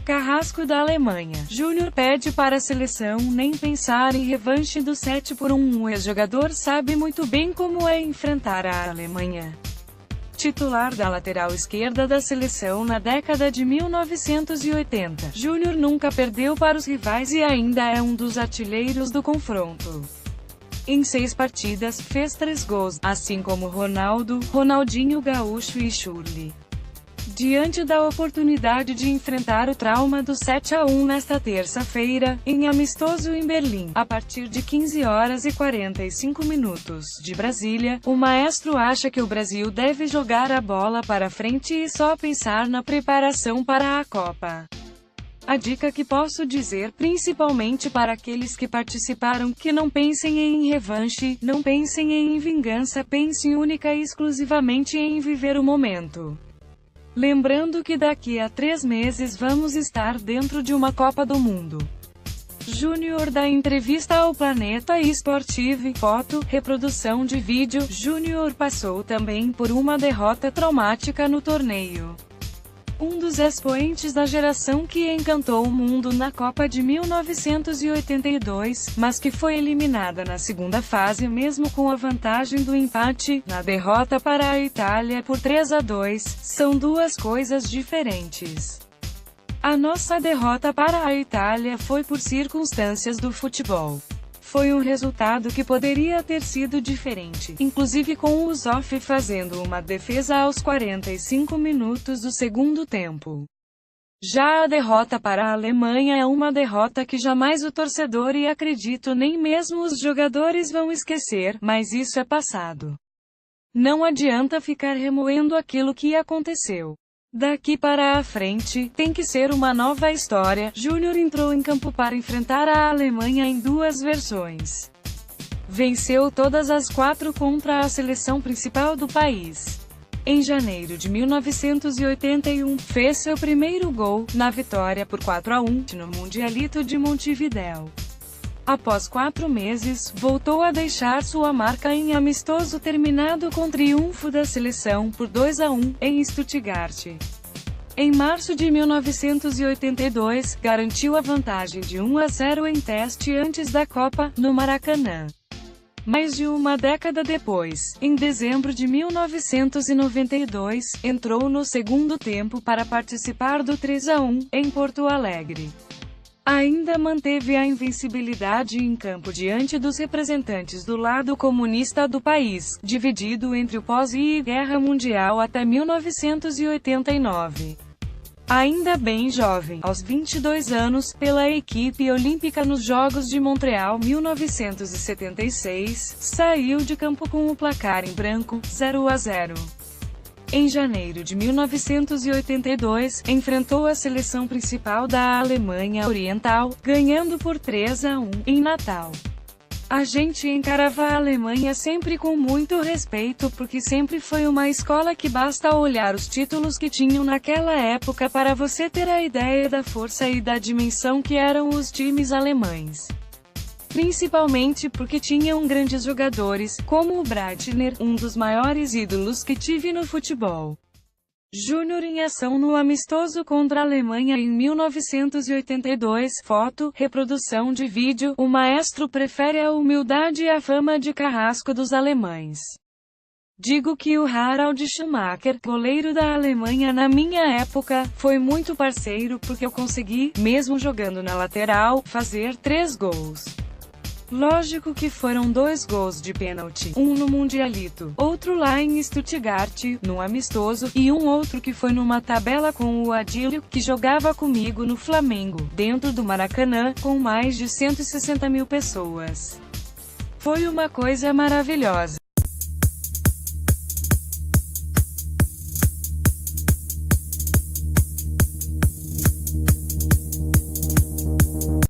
Carrasco da Alemanha. Júnior pede para a seleção nem pensar em revanche do 7-1. O ex-jogador sabe muito bem como é enfrentar a Alemanha. Titular da lateral esquerda da seleção na década de 1980, Júnior nunca perdeu para os rivais e ainda é um dos artilheiros do confronto. Em 6 partidas, fez 3 gols, assim como Ronaldo, Ronaldinho Gaúcho e Shurley. Diante da oportunidade de enfrentar o trauma do 7-1 nesta terça-feira, em amistoso em Berlim, a partir de 15h45 de Brasília, o maestro acha que o Brasil deve jogar a bola para frente e só pensar na preparação para a Copa. A dica que posso dizer, principalmente para aqueles que participaram, que não pensem em revanche, não pensem em vingança, pensem única e exclusivamente em viver o momento. Lembrando que daqui a 3 meses vamos estar dentro de uma Copa do Mundo. Júnior dá entrevista ao Planeta Esportive, foto, reprodução de vídeo. Júnior passou também por uma derrota traumática no torneio. Um dos expoentes da geração que encantou o mundo na Copa de 1982, mas que foi eliminada na segunda fase mesmo com a vantagem do empate, na derrota para a Itália por 3-2, são duas coisas diferentes. A nossa derrota para a Itália foi por circunstâncias do futebol. Foi um resultado que poderia ter sido diferente, inclusive com o Zoff fazendo uma defesa aos 45 minutos do segundo tempo. Já a derrota para a Alemanha é uma derrota que jamais o torcedor e acredito nem mesmo os jogadores vão esquecer, mas isso é passado. Não adianta ficar remoendo aquilo que aconteceu. Daqui para a frente, tem que ser uma nova história. Júnior entrou em campo para enfrentar a Alemanha em 2 versões. Venceu todas as 4 contra a seleção principal do país. Em janeiro de 1981, fez seu primeiro gol, na vitória por 4-1, no Mundialito de Montevidéu. Após 4 meses, voltou a deixar sua marca em amistoso terminado com triunfo da seleção por 2-1, em Stuttgart. Em março de 1982, garantiu a vantagem de 1-0 em teste antes da Copa, no Maracanã. Mais de uma década depois, em dezembro de 1992, entrou no segundo tempo para participar do 3-1, em Porto Alegre. Ainda manteve a invencibilidade em campo diante dos representantes do lado comunista do país, dividido entre o pós e Guerra Mundial até 1989. Ainda bem jovem, aos 22 anos, pela equipe olímpica nos Jogos de Montreal 1976, saiu de campo com o placar em branco, 0-0. Em janeiro de 1982, enfrentou a seleção principal da Alemanha Oriental, ganhando por 3-1, em Natal. A gente encarava a Alemanha sempre com muito respeito porque sempre foi uma escola que basta olhar os títulos que tinham naquela época para você ter a ideia da força e da dimensão que eram os times alemães. Principalmente porque tinham grandes jogadores, como o Breitner, um dos maiores ídolos que tive no futebol. Júnior em ação no amistoso contra a Alemanha em 1982, foto, reprodução de vídeo. O maestro prefere a humildade e a fama de carrasco dos alemães. Digo que o Harald Schumacher, goleiro da Alemanha na minha época, foi muito parceiro porque eu consegui, mesmo jogando na lateral, fazer 3 gols. Lógico que foram 2 gols de pênalti, um no Mundialito, outro lá em Stuttgart, no amistoso, e um outro que foi numa tabela com o Adílio, que jogava comigo no Flamengo, dentro do Maracanã, com mais de 160 mil pessoas. Foi uma coisa maravilhosa.